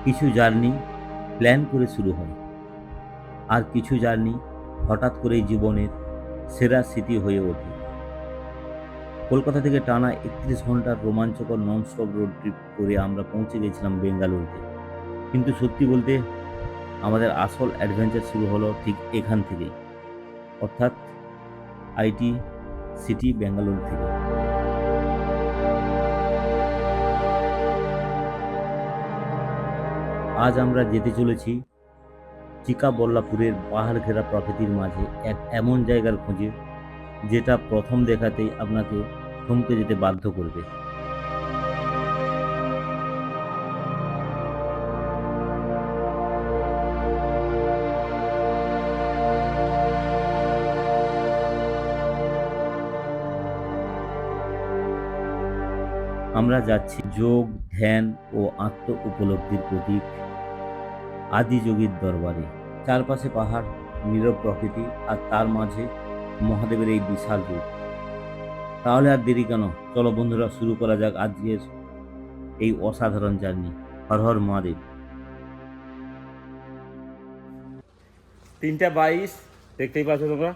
কিছু journey plan করে শুরু হয়, আর কিছু জার্নি হঠাৎ করেই জীবনের সেরা স্মৃতি হয়ে ওঠে। কলকাতা থেকে টানা 31 ঘন্টার রোমাঞ্চকর ননস্টপ রোড ট্রিপ করে আমরা পৌঁছে গেছিলাম বেঙ্গালুরুতে। কিন্তু সত্যি বলতে আমাদের আসল অ্যাডভেঞ্চার শুরু হলো ঠিক এখান থেকেই, অর্থাৎ আইটি সিটি বেঙ্গালুরু থেকে। আজ আমরা যেতে চলেছি চিকাবল্লাপুরের পাহাড় ঘেরা প্রকৃতির মাঝে এক এমন জায়গার খোঁজে যেটা প্রথম দেখাতেই আপনাকে থমকে যেতে বাধ্য করবে। আমরা যাচ্ছি যোগ, ধ্যান ও আত্ম উপলব্ধির প্রতীক আদিযোগীর দরবারে। চারপাশে পাহাড়, নীরব প্রকৃতি, আর তার মাঝে মহাদেবের এই বিশাল রূপ। তাহলে আর দেরি কেন, চলো বন্ধুরা শুরু করা যাক আজকের এই অসাধারণ জার্নি। হর হর মহাদেব। 3:22 দেখতেই পাচ্ছ তোমরা,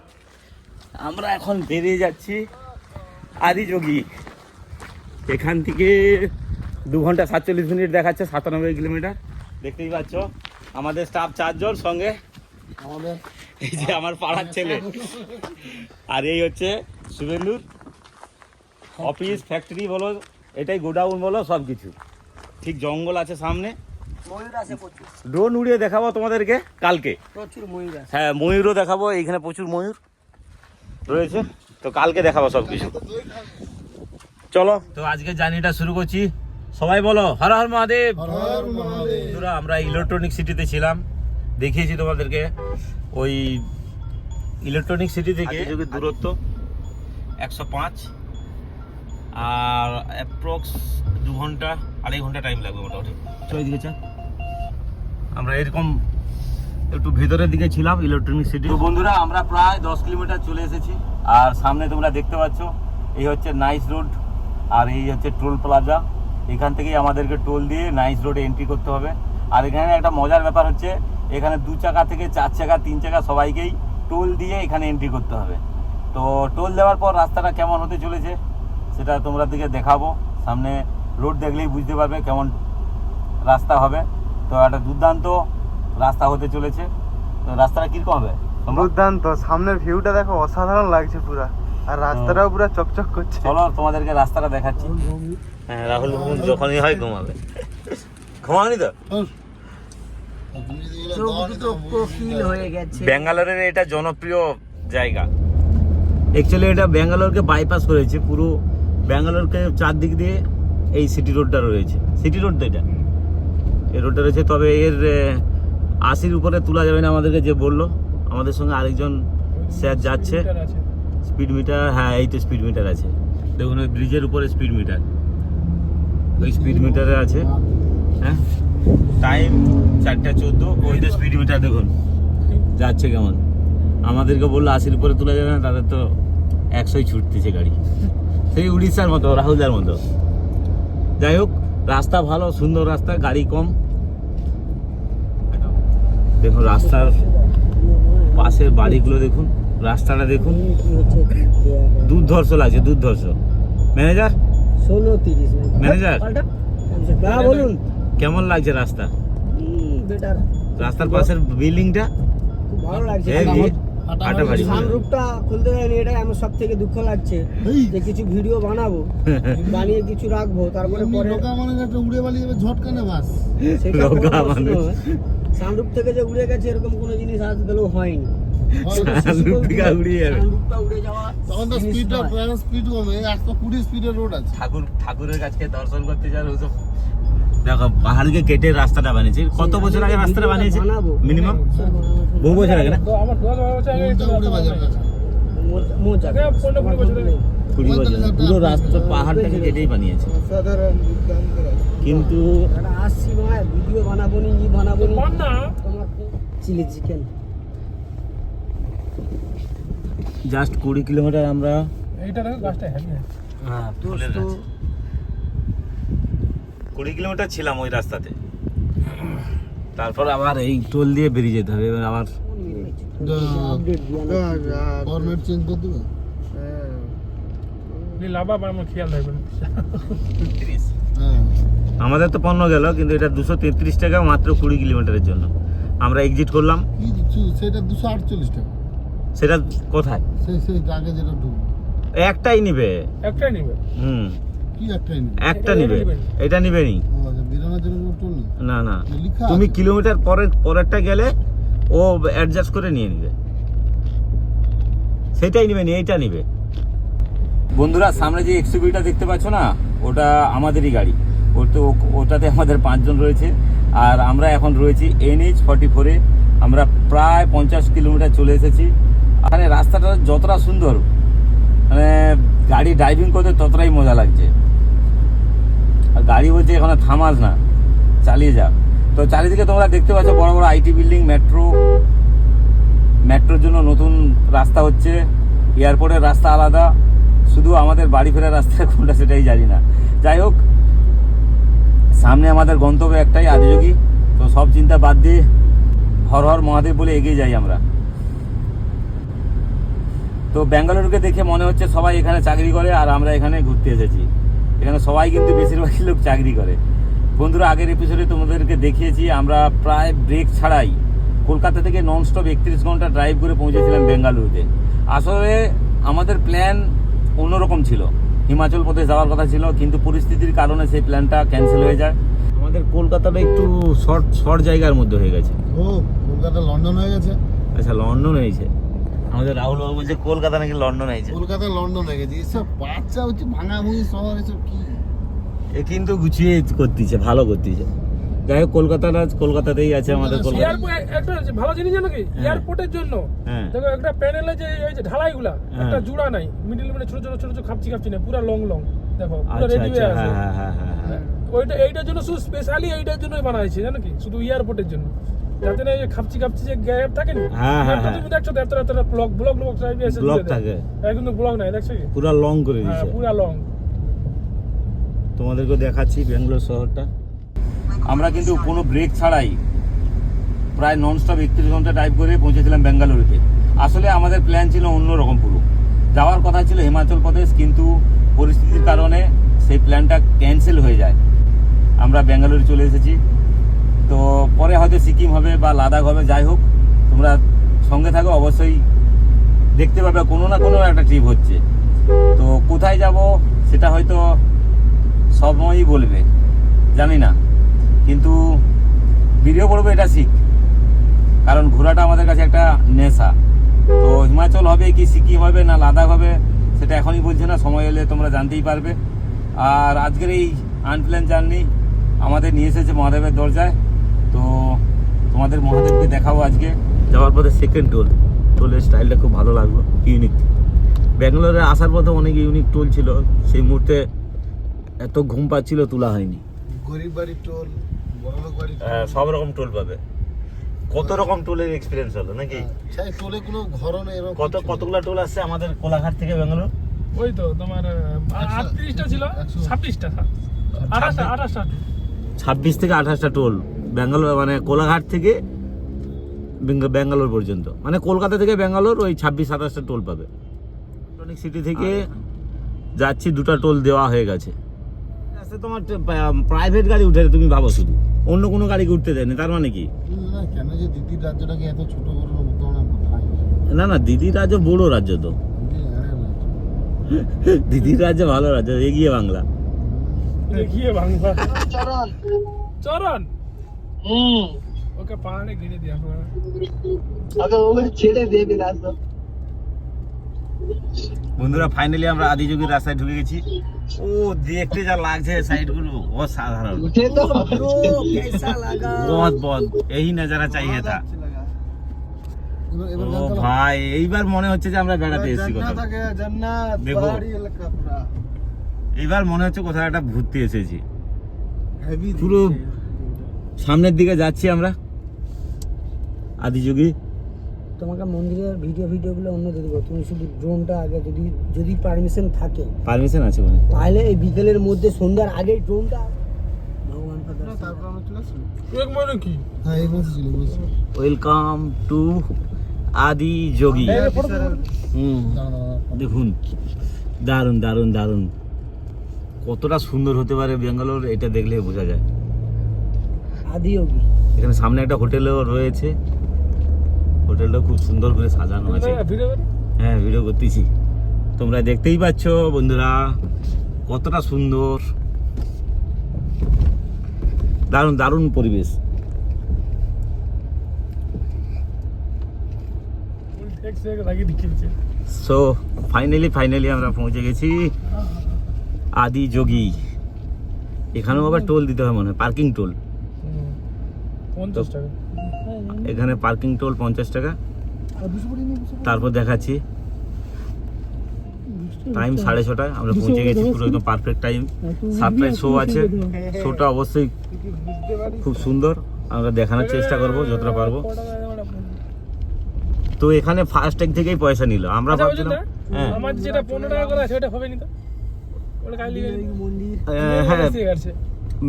আমরা এখন বেরিয়ে যাচ্ছি আদিযোগী। এখান থেকে 2 ঘন্টা 47 মিনিট দেখাচ্ছে, 97 কিলোমিটার। দেখতেই পাচ্ছ আমাদের স্টাফ 4 জন, সঙ্গে আমাদের এই যে আমার পাড়ার ছেলে, আর এই হচ্ছে শুভেন্দুর অফিস, ফ্যাক্টরি বলো, এটাই গোডাউন বলো, সব কিছু। ঠিক জঙ্গল আছে সামনে, ড্রোন উড়িয়ে দেখাবো তোমাদেরকে কালকে। প্রচুর ময়ূর আছে। হ্যাঁ, ময়ূরও দেখাবো, এইখানে প্রচুর ময়ূর রয়েছে, তো কালকে দেখাবো সব কিছু। চলো, তো আজকে জার্নিটা শুরু করছি। সবাই বলো হর হর মহাদেব। বন্ধুরা, আমরা ইলেকট্রনিক সিটিতে ছিলাম, দেখিয়েছি তোমাদেরকে। ওই ইলেকট্রনিক সিটি থেকে দূরত্ব 105, আর অ্যাপ্রক্স 2 ঘন্টা 2.5 ঘন্টা টাইম লাগবে মোটামুটি। চলো এদিকে চা। আমরা এরকম একটু ভেতরের দিকে ছিলাম ইলেকট্রনিক সিটি। তো বন্ধুরা, আমরা প্রায় 10 কিলোমিটার চলে এসেছি, আর সামনে তোমরা দেখতে পাচ্ছ এই হচ্ছে নাইস রোড, আর এই হচ্ছে টোল প্লাজা। এখান থেকেই আমাদেরকে টোল দিয়ে নাইস রোডে এন্ট্রি করতে হবে। আর এখানে একটা মজার ব্যাপার হচ্ছে, এখানে 2 চাকা থেকে 4 চাকা 3 চাকা সবাইকেই টোল দিয়ে এখানে এন্ট্রি করতে হবে। তো টোল দেওয়ার পর রাস্তাটা কেমন হতে চলেছে সেটা তোমরা দিকে দেখাবো। সামনে রোড দেখলেই বুঝতে পারবে কেমন রাস্তা হবে। তো একটা দুর্দান্ত রাস্তা হতে চলেছে। তো রাস্তাটা কিরকম হবে? দুর্দান্ত, সামনের ভিউটা দেখো, অসাধারণ লাগছে পুরা, আর রাস্তাটাও পুরো চকচক করছে। চলো তোমাদেরকে রাস্তাটা দেখাচ্ছি। হ্যাঁ, রাহুল যখনই হয় ঘুমাবে, ঘুমাওনি তো? ব্যাঙ্গালোরের এটা জনপ্রিয় জায়গা। অ্যাকচুয়ালি এটা ব্যাঙ্গালোরকে বাইপাস করেছে, পুরো ব্যাঙ্গালোরকে চারদিক দিয়ে এই সিটি রোডটা রয়েছে। সিটি রোড তো এটা, এই রোডটা রয়েছে। তবে এর 80-র উপরে তোলা যাবে না আমাদেরকে, যে বললো। আমাদের সঙ্গে আরেকজন স্যার যাচ্ছে। স্পিড মিটার, হ্যাঁ এই তো স্পিড মিটার আছে, দেখুন ওই ব্রিজের উপরে স্পিড মিটার, ওই স্পিড মিটারে আছে। হ্যাঁ, টাইম 4:14, ওই তো স্পিড মিটার দেখুন যাচ্ছে কেমন। আমাদেরকে বললো 80-র উপরে তোলা যাবে না, তাদের তো 100-ই ছুটতেছে গাড়ি, সেই উড়িষ্যার মতো, রাহুলদার মতো। যাই হোক, রাস্তা ভালো, সুন্দর রাস্তা, গাড়ি কম। দেখুন রাস্তার পাশের বাড়িগুলো দেখুন, রাস্তাটা দেখুন, দুর্ধর্ষ লাগছে, দুর্ধর্ষ। ম্যানেজার, 16:30 ম্যানেজার বলুন কেমন লাগছে রাস্তা? বেটার, রাস্তার পাশের বিল্ডিংটা খুব ভালো লাগছে। আটাবাড়ি সানরুফটা খুলতে পারিনি, এটাই আমার সব থেকে দুঃখ লাগছে। যে কিছু ভিডিও বানাবো, বানিয়ে কিছু রাখবো, তারপরে পরে উড়ে বালি যাবে ঝটকানে বাস। সেটা সানরুফ থেকে যে উড়ে গেছে এরকম কোনো জিনিস আজ গেলেও হয়নি। সানরুফ থেকে উড়িয়ে যাবে, সানরুফটা উড়ে যাওয়া, তখন তো স্পিড কমে, 120 স্পিডের রোড আছে। ঠাকুরের কাছে দর্শন করতে যান ওসব। দেখো পাহাড়কে কেটে রাস্তাটা বানিয়েছে। কত বছর আগে রাস্তাটা বানিয়েছে? মিনিমাম বহু বছর আগে না? উড়ে বাজার কাছে। মোজা 20 বছর। পুরো রাস্তা পাহাড়টাকে কেটেই বানিয়েছে। অসাধারণ, দুর্দান্ত রাস্তা। কিন্তু আসছি নয়, ভিডিও বানাবো নি, বানাবো নি, তোমার চিলি চিকেন। জাস্ট 20 কিলোমিটার আমরা, এইটা দেখো গাছটা হেভি আছে। হ্যাঁ ফুলের গাছ। 20 কিলোমিটার ছিলাম ওই রাস্তাতে। তারপর আবার এই টোল দিয়ে বেরিয়ে যেতে হবে এবার আবার। আপডেট দিয়ে না। ফরম্যাট চেঞ্জ করে দেবে। লাভা আমার খেয়াল রাখবেন। হ্যাঁ আমাদের তো পণ্য গেল, কিন্তু এটা 233 টাকা মাত্র 20 কিলোমিটারের জন্য। আমরা এক্সিট করলাম। কি দিচ্ছি সেটা 248 টাকা। সেটা কোথায়? সেই আগে যেটা ঢুকবে একটাই নিবে। একটাই নিবে। কি একটাই নেবে? একটা নিবে, এটা নিবে নি। ও আচ্ছা, বেরোনোর জন্য কোনো টোল নেই? না না, লেখা তুমি আছে। কিলোমিটার পরেরটা গেলে ও অ্যাডজাস্ট করে নিয়ে নিবে, সেটাই নিবে নি, এইটা নিবে। বন্ধুরা, সামনে যে এক্সইউভিটা দেখতে পাচ্ছ না, ওটা আমাদেরই গাড়ি। ওটাতে আমাদের 5 জন রয়েছে, আর আমরা এখন রয়েছি NH44-এ। আমরা প্রায় 50 কিলোমিটার চলে এসেছি। এখানে রাস্তাটা যতটা সুন্দর, মানে গাড়ি ড্রাইভিং করতে ততটাই মজা লাগছে। আর গাড়ি বলছে এখানে থামাস না, চালিয়ে যা। তো চারিদিকে তোমরা দেখতে পাচ্ছ বড় বড় আইটি বিল্ডিং, মেট্রোর জন্য নতুন রাস্তা হচ্ছে, এয়ারপোর্টের রাস্তা আলাদা, শুধু আমাদের বাড়ি ফেরার রাস্তা কোনটা সেটাই জানি না। যাই হোক, সামনে আমাদের গন্তব্য একটাই, আদিযোগী। তো সব চিন্তা বাদ দিয়ে হর হর মহাদেব বলে এগিয়ে যাই আমরা। তো ব্যাঙ্গালুরুকে দেখে মনে হচ্ছে সবাই এখানে চাকরি করে, আর আমরা এখানে ঘুরতে এসেছি। এখানে সবাই কিন্তু বেশিরভাগই লোক চাকরি করে। বন্ধুরা, আগের এপিসোডে তোমাদেরকে দেখিয়েছি আমরা প্রায় ব্রেক ছাড়াই কলকাতা থেকে ননস্টপ 31 ঘন্টা ড্রাইভ করে পৌঁছেছিলাম বেঙ্গালুরুতে। আসলে আমাদের প্ল্যান অন্যরকম ছিল, হিমাচল প্রদেশ যাওয়ার কথা ছিল, কিন্তু পরিস্থিতির কারণে সেই প্ল্যানটা ক্যান্সেল হয়ে যায়। আমাদের কলকাতাটা একটু শর্ট জায়গার মধ্যে হয়ে গেছে। ও কলকাতা লন্ডন হয়ে গেছে। আচ্ছা, লন্ডন হয়েছে। আমাদের রাহুল বাবু বলছে কলকাতা নাকি লন্ডন হয়েছে। কলকাতা লন্ডন হয়ে গেছে। এসব বাচ্চা হচ্ছে ভাঙাভুঙি শহর, এসব কি? এ কিন্তু গুছিয়ে করতেছে, ভালো করতেছে। যাই হোক, কলকাতাতেই আছে আমাদের কলকাতা। এয়ারপোর্ট একটা ভালো জিনিস জানো কি, এয়ারপোর্টের জন্য হ্যাঁ। দেখো একটা প্যানেলে যে এই যে ঢালাইগুলা একটা জোড়া নাই, মিডল মানে ছোট ছোট খাপচি না, পুরো লং দেখো, পুরো আচ্ছা রেডি হয়ে আচ্ছা, আছে। হ্যাঁ হ্যাঁ হ্যাঁ হ্যাঁ। ওইটা এইটার জন্য শুধু স্পেশালি এইটার জন্যই বানা হয়েছে, জানো কি, শুধু এয়ারপোর্টের জন্য, যাতে না এই খাপচি যে গ্যাপ থাকে না। হ্যাঁ, হ্যাঁ, তুমি দেখছো এতটা ব্লক টাইপ এসে ব্লক থাকে, একদম ব্লক নাই, দেখছো কি পুরো লং করে হ্যাঁ, দিয়েছে। পুরো লং। তোমাদেরকে দেখাচ্ছি ব্যাঙ্গালোর শহরটা। আমরা কিন্তু কোনো ব্রেক ছাড়াই প্রায় ননস্টপ 31 ঘন্টা ড্রাইভ করে পৌঁছেছিলাম বেঙ্গালুরুতে। আসলে আমাদের প্ল্যান ছিল অন্যরকম, পুরো যাওয়ার কথা ছিল হিমাচল প্রদেশ, কিন্তু পরিস্থিতির কারণে সেই প্ল্যানটা ক্যান্সেল হয়ে যায়। আমরা বেঙ্গালুরু চলে এসেছি। তো পরে হয়তো সিকিম হবে বা লাদাখ হবে, যাই হোক তোমরা সঙ্গে থাকো, অবশ্যই দেখতে পাবে কোনো না কোনো একটা ট্রিপ হচ্ছে। তো কোথায় যাব সেটা হয়তো সময়ই বলবে, জানি না, কিন্তু ভিডিও করবো এটা শিখ, কারণ ঘোরাটা আমাদের কাছে একটা নেশা। তো হিমাচল হবে কি সিকিম হবে না লাদাখ হবে সেটা এখনই বলছে না, সময় এলে তোমরা জানতেই পারবে। আর আজকের এই আনপ্ল্যান জার্নি আমাদের নিয়ে এসেছে মহাদেবের দরজায়। তো তোমাদের মহাদেবকে দেখাবো আজকে যাওয়ার পথে। সেকেন্ড টোলের স্টাইলটা খুব ভালো লাগলো, ইউনিক। ব্যাঙ্গালোরে আসার পথে অনেক ইউনিক টোল ছিল, সেই মুহূর্তে এত ঘুম পাচ্ছিল, তোলা হয়নি। গরিব বাড়ির টোল, বড়লোক বাড়ির টোল, সব রকম টোল পাবে। কত রকম টোলের এক্সপিরিয়েন্স হলো নাকি? সেই টোলে কোনো ঘরও নেই এরকম। কতগুলো টোল আসছে আমাদের কোলাঘাট থেকে ব্যাঙ্গালোর? ওই তো তোমার 38টা ছিল, 26টা 28টা 26 থেকে 28টা টোল ব্যাঙ্গালোর, মানে কোলাঘাট থেকে ব্যাঙ্গালোর পর্যন্ত, মানে কলকাতা থেকে ব্যাঙ্গালোর ওই 26-27টা টোল পাবে। ইলেকট্রনিক সিটি থেকে যাচ্ছি, 2টা টোল দেওয়া হয়ে গেছে। তোমার প্রাইভেট গাড়ি উঠে, তুমি ভাবো শুধু অন্য কোনো গাড়ি উঠতে দেয়নি, তার মানে কি? না কেন যে দিদির রাজ্যটাকে এত ছোট করে মতো না কোথায়? না না, দিদির রাজ্য বড় রাজ্য তো, দিদির রাজ্য ভালো রাজ্য, এগিয়ে বাংলা। দেখিয়ে বাংলা চরণ ওকে পাহাড়ে ঘিরে দিয়া ছেড়ে দেবে রাস্তা। বন্ধুরা, ফাইনালি আমরা আদিযোগীর রাস্তায় ঢুকে গেছি। ও দেখতে যা লাগছে সাইড গুলো অসাধারণ, বহুত এই নজারা চাইয়ে থা। ও ভাই, এইবার মনে হচ্ছে যে আমরা বেড়াতে এসেছি কোথাও। দেখো, এইবার মনে হচ্ছে কোথাও একটা ঘুরতে এসেছি। পুরো সামনের দিকে যাচ্ছি আমরা আদিযোগী। তোমাকে মন্দিরের ভিডিওগুলো অন্য দিয়ে দেবো, তুমি শুধু ড্রোনটা আগে যদি পারমিশন থাকে, পারমিশন আছে মানে, তাহলে এই বিকেলের মধ্যে সন্ধ্যার আগে ড্রোনটা ভগবান তারপর আমরা চলে আসছি। এক মনে কি হ্যাঁ এই মাসে ছিল বুঝছি। ওয়েলকাম টু আদি যোগী। দেখুন দারুণ দারুণ দারুণ, কতটা সুন্দর হতে পারে ব্যাঙ্গালোর এটা দেখলে বোঝা যায়। আদি যোগী। এখানে সামনে একটা হোটেলও রয়েছে, হোটেলটা খুব সুন্দর করে সাজানো আছে। ভিডিও হ্যাঁ ভিডিও করতেছি, তোমরা দেখতেই পাচ্ছ বন্ধুরা কতটা সুন্দর, দারুণ দারুণ পরিবেশ। লাগিয়ে দিচ্ছে। সো ফাইনালি আমরা পৌঁছে গেছি আদি যোগী। এখানেও আবার টোল দিতে হয় মনে হয়, পার্কিং টোল। 50 টাকা। এখানে পার্কিং টোল 50 টাকা। তারপর দেখাচ্ছি টাইম 6:30, আমরা পৌঁছে গেছি পুরো একদম পারফেক্ট টাইম। 7টায় শো আছে, শোটা অবশ্যই খুব সুন্দর, আমরা দেখানোর চেষ্টা করবো যতটা পারবো। তো এখানে ফাস্ট্যাগ থেকেই পয়সা নিল, আমরা আচ্ছা, ভাবছিলাম হ্যাঁ আমার যেটা 15 টাকা করে আছে ওটা হবে নি তো? ওটা কালি মন্দির। হ্যাঁ ঠিক আছে।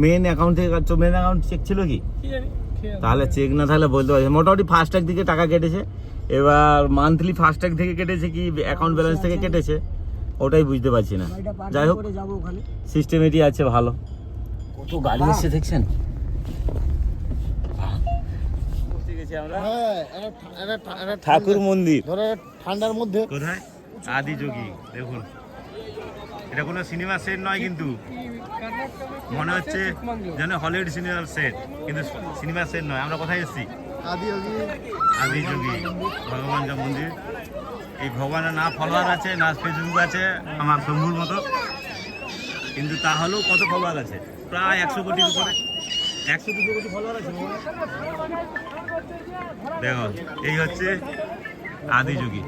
মেন অ্যাকাউন্ট থেকে কাটছো, মেন অ্যাকাউন্ট চেক ছিল কি? কি জানি খেয়াল তাহলে চেক না থাকলে বলতে পারছি। মোটামুটি ফাস্ট্যাগ থেকে টাকা কেটেছে, এবার মান্থলি ফাস্ট্যাগ থেকে কেটেছে কি অ্যাকাউন্ট ব্যালেন্স থেকে কেটেছে ওটাই বুঝতে পারছি না। গাড়িটা যাই পার্কিং হোক করে যাবো ওখানে। সিস্টেমেটি আছে ভালো। কত গাড়ি এসছে দেখছেন। পৌঁছে গেছি আমরা হ্যাঁ একটা ঠাকুর মন্দির। ধরো ঠান্ডার মধ্যে কোথায়? আদি যোগী। দেখুন এটা কোনো সিনেমা সেট নয়, কিন্তু মনে হচ্ছে যেন হলিউড সিনেমা সেট, কিন্তু সিনেমা সেট নয়। আমরা কোথায় এসেছি? আদি যোগী আদি যোগী ভগবান যা মন্দির। এই ভগবানের না ফলোয়ার আছে না ফেসবুক আছে আমার শম্ভুর মতো, কিন্তু তাহলেও কত ফলোয়ার আছে? প্রায় 100 কোটির উপরে, 100-200 কোটি ফলোয়ার আছে। দেখো এই হচ্ছে আদি যোগী।